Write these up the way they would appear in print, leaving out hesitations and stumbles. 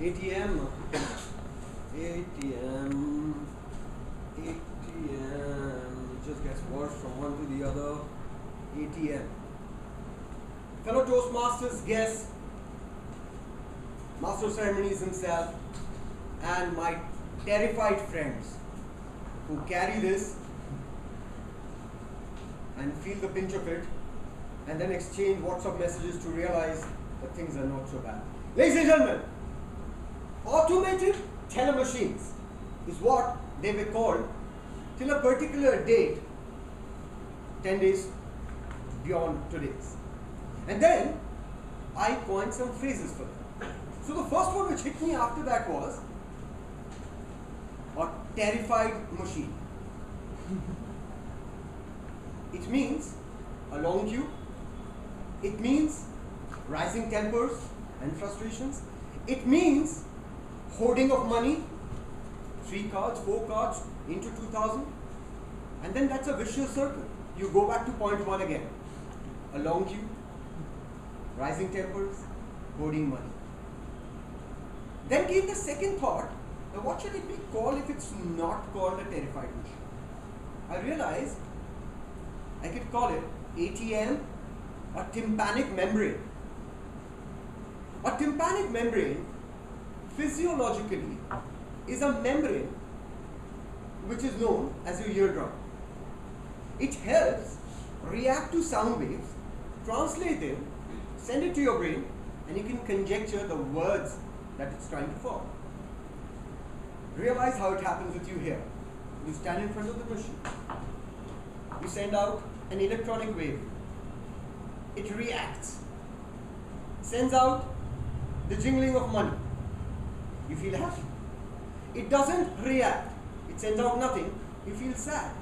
ATM, ATM, ATM, it just gets worse from one to the other. ATM. Fellow Toastmasters guests, Master of Ceremonies himself, and my terrified friends who carry this and feel the pinch of it and then exchange WhatsApp messages to realize that things are not so bad. Ladies and gentlemen, automated teller machines is what they were called till a particular date, 10 days beyond today's. And then I coined some phrases for them. So the first one which hit me after that was a terrified machine. It means a long queue. It means rising tempers and frustrations. It means hoarding of money, 3 cards, 4 cards into 2000. And then that's a vicious circle. You go back to point 1 again. A long queue, rising tempers, hoarding money. Then came the second thought, now what should it be called if it's not called a terrified machine? I realized I could call it ATM, a tympanic membrane. A tympanic membrane physiologically is a membrane which is known as your eardrum. It helps react to sound waves, translate them, send it to your brain, and you can conjecture the words that it's trying to form. Realize how it happens with you here. You stand in front of the machine. You send out an electronic wave. It reacts, sends out the jingling of money. You feel happy. It doesn't react. It sends out nothing. You feel sad.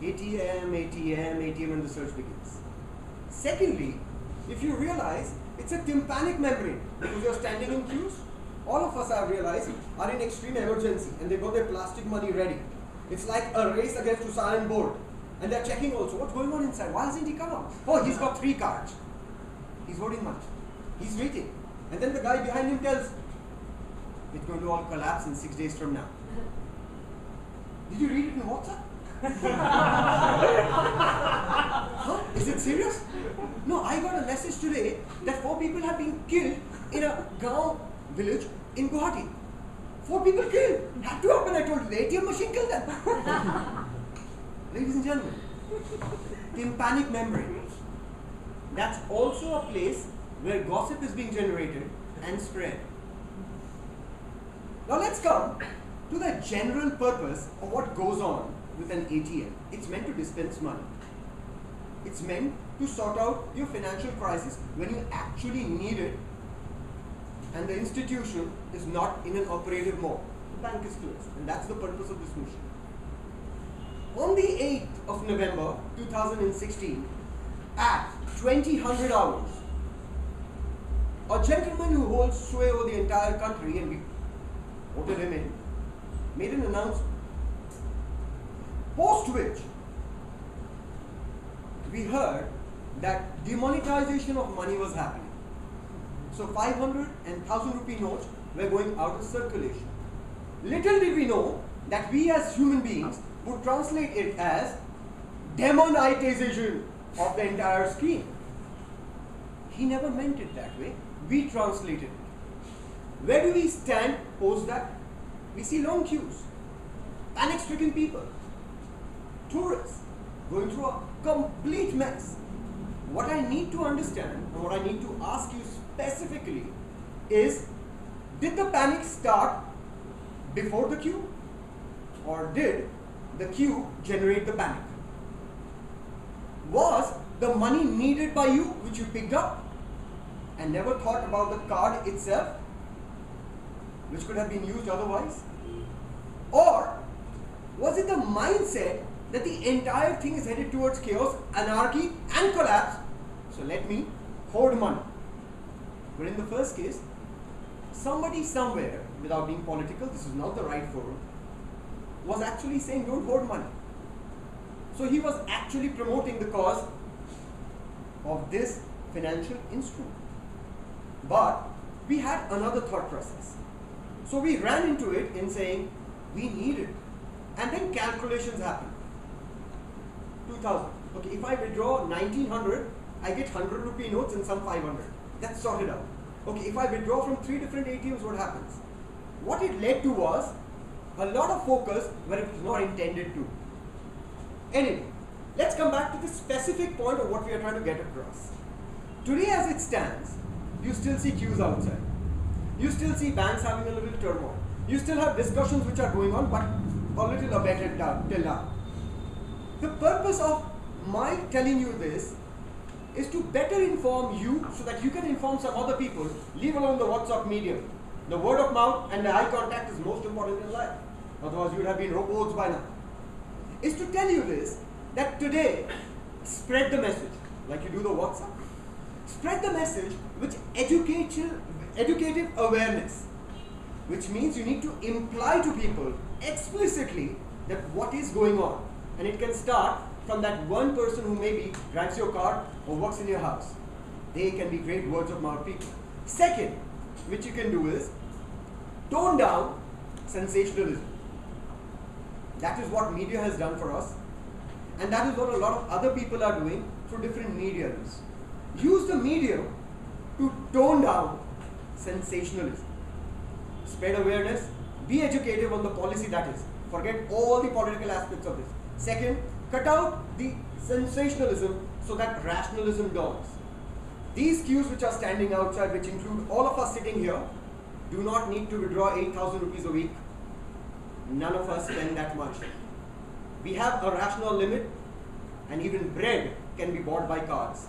ATM, ATM, ATM, and the search begins. Secondly, if you realize it's a tympanic membrane because you're standing in queues, all of us, I've realized, are in extreme emergency and they've got their plastic money ready. It's like a race against Usain Bolt. And they're checking also, what's going on inside? Why hasn't he come out? Oh, he's got 3 cards. He's holding money. He's waiting. And then the guy behind him tells, it's going to all collapse in 6 days from now. Did you read it in WhatsApp? Huh? Is it serious? No, I got a message today that 4 people have been killed in a Gaon village in Guwahati. 4 people killed. Had to happen. I told the ATM machine killed them. Ladies and gentlemen, tympanic membrane. That's also a place where gossip is being generated and spread. Now let's come to the general purpose of what goes on with an ATM. It's meant to dispense money. It's meant to sort out your financial crisis when you actually need it and the institution is not in an operative mode. The bank is closed, and that's the purpose of this machine. On the 8th of November 2016, at 2000 hours, a gentleman who holds sway over the entire country, and we voted him in, made an announcement. Post which, we heard that demonetization of money was happening. So 500 and 1000 rupee notes were going out of circulation. Little did we know that we as human beings would translate it as demonetization of the entire scheme. He never meant it that way. We translated it. Where do we stand post that? We see long queues, panic-stricken people, tourists going through a complete mess. What I need to understand and what I need to ask you specifically is, did the panic start before the queue, or did the queue generate the panic? Was the money needed by you, which you picked up and never thought about the card itself, which could have been used otherwise? Or was it the mindset that the entire thing is headed towards chaos, anarchy and collapse, so let me hoard money? But in the first case, somebody somewhere, without being political, this is not the right forum, was actually saying don't hoard money. So he was actually promoting the cause of this financial instrument. But we had another thought process. So we ran into it in saying, we need it. And then calculations happen. 2000. Okay, if I withdraw 1900, I get 100 rupee notes and some 500. That's sorted out. Okay, if I withdraw from 3 different ATMs, what happens? What it led to was a lot of focus where it was not intended to. Anyway, let's come back to the specific point of what we are trying to get across. Today as it stands, you still see queues outside. You still see banks having a little turmoil. You still have discussions which are going on, but a little abated till now. The purpose of my telling you this is to better inform you so that you can inform some other people, leave alone the WhatsApp medium. The word of mouth and the eye contact is most important in life. Otherwise you would have been robots by now. Is to tell you this, that today, spread the message, like you do the WhatsApp. Spread the message with educative awareness, which means you need to imply to people explicitly that what is going on. And it can start from that one person who maybe drives your car or works in your house. They can be great words of mouth people. Second, which you can do is tone down sensationalism. That is what media has done for us, and that is what a lot of other people are doing through different mediums. Use the medium to tone down sensationalism. Spread awareness, be educative on the policy that is. Forget all the political aspects of this. Second, cut out the sensationalism so that rationalism dawns. These queues which are standing outside, which include all of us sitting here, do not need to withdraw 8,000 rupees a week. None of us spend that much. We have a rational limit, and even bread can be bought by cards.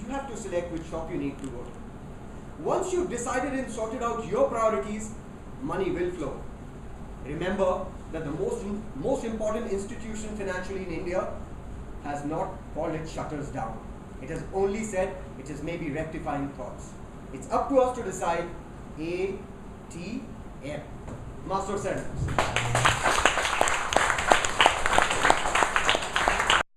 You have to select which shop you need to go to. Once you've decided and sorted out your priorities, money will flow. Remember that the most important institution financially in India has not called its shutters down. It has only said it is maybe rectifying thoughts. It's up to us to decide ATM. Master Sentence.